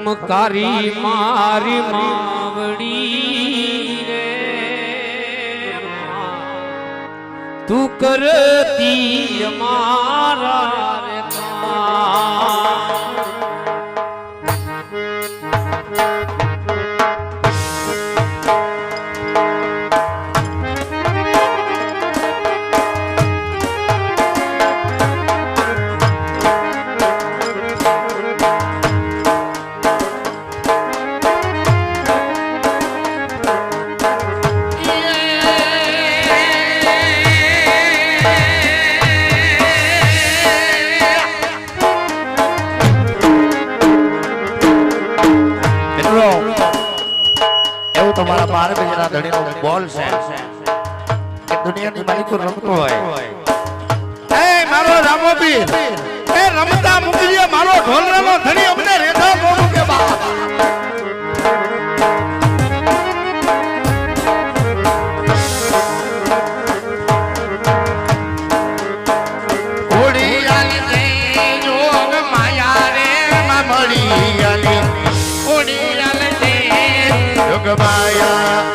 ખમકારી મારી માવડી રે તું કરતી અમારા રે તમારા 12 બજેના ધણીનો બોલ છે કે દુનિયાની માલિકો રમતો હોય એ મારો રામોપીર એ રમતા મુકીએ મારો ઢોલરાનો ધણી અમને રેઠા બોલો કે બા ઓડી આલી દે જોગ માયા રે મળી આલી ઓડી આલી દે જોગ માયા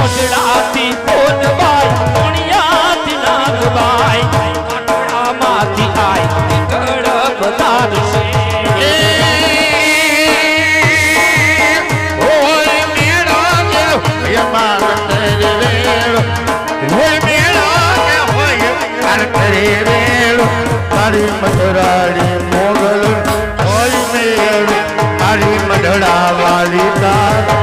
કોટડાથી કોટબાઈ કોણિયાથી નાગબાઈ કોટડામાંથી આય નીકળ બતાડશે મારી મધરાડી મોગલ હોય મેળ મારી મઢડા વાલી તાર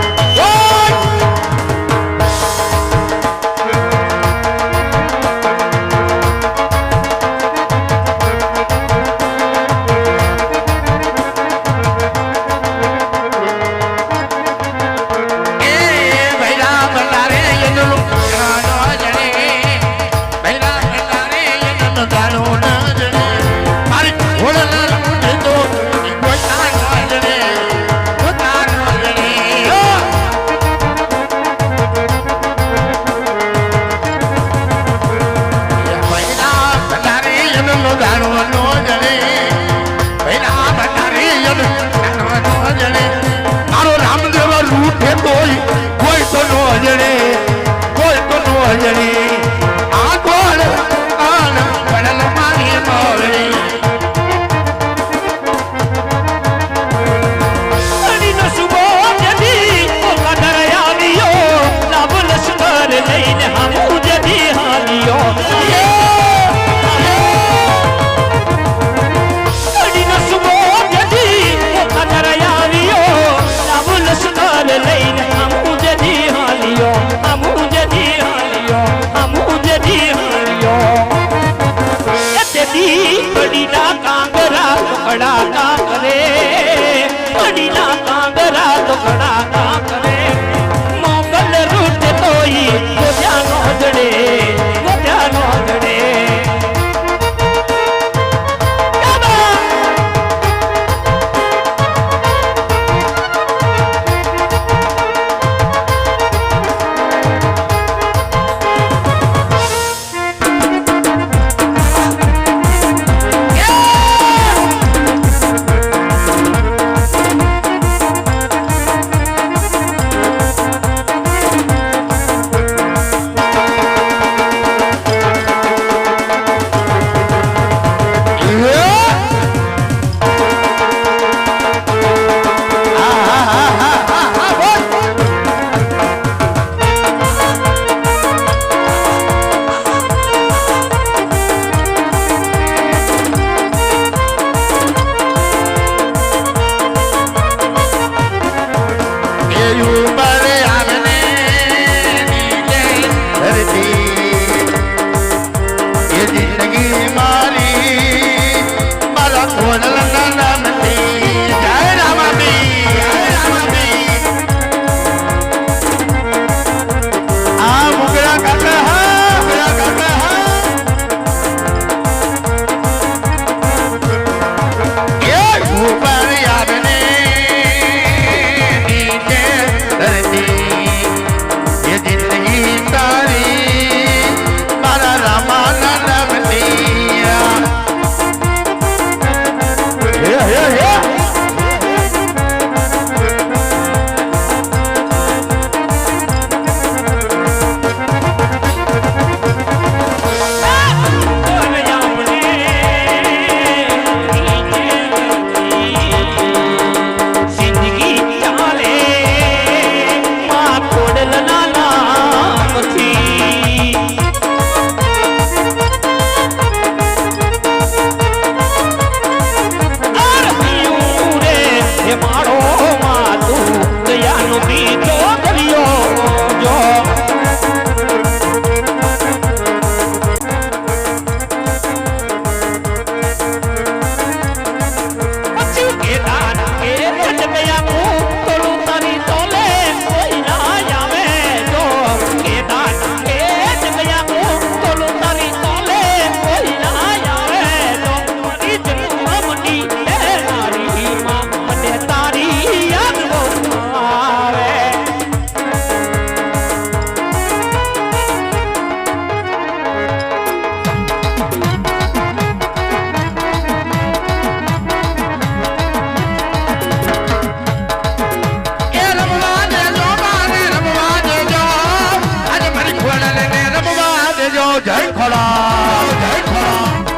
જય ખોડા જય ખોડા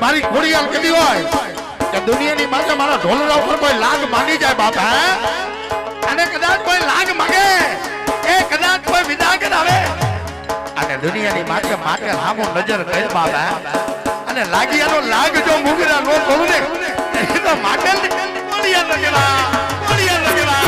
મારી ખોડિયાલ કદી હોય કે દુનિયાની માથે મારા ઢોલરા ઉપર કોઈ લાગ માંગી જાય બાપ હે અને કદાચ કોઈ લાગ માંગે એ કદાચ કોઈ વિદા કરાવે અને દુનિયાની માથે રામો નજર કરે બાપ હે અને લાગીયાનો લાગ જો મુગરા નો કરું ને એ તો માટે ખોડિયાલ લગેલા ખોડિયાલ લગેલા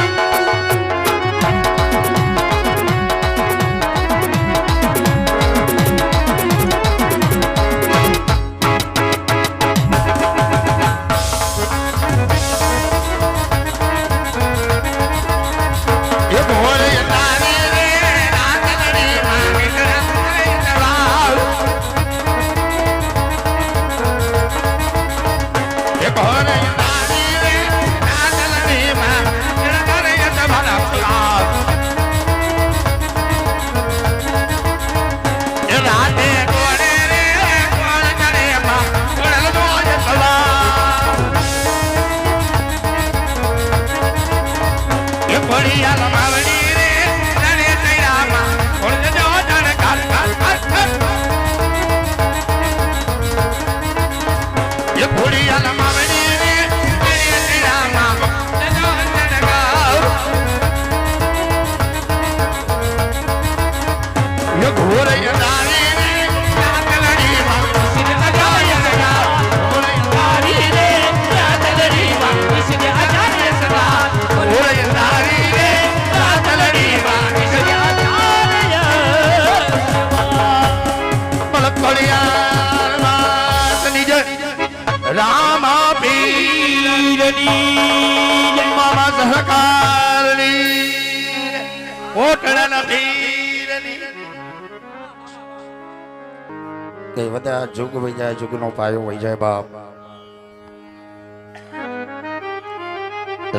जुग वही जाए जुग नो पायो वही जाए बाप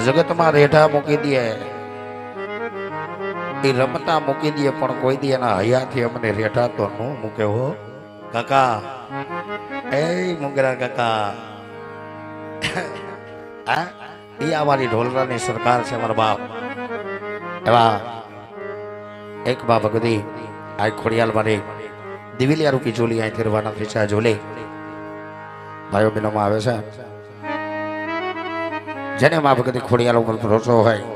जगत में रेठा मूकी दिए रमता मूकी दिए पण कोई दिए ना हया थी अमने रेठा तो नो मूके हो काका ए मुगरा काका ये हमारी ढोलरा ने सरकार से हमारा बाप एवा एक बाप गदी आई खोड़ियाल मारे दिविलिया रूपी जोली आई थिरवाना फीचा जोले भाइयों बहनों में आवे छे जेने मां भगती खोड़ियाल पर भरोसो है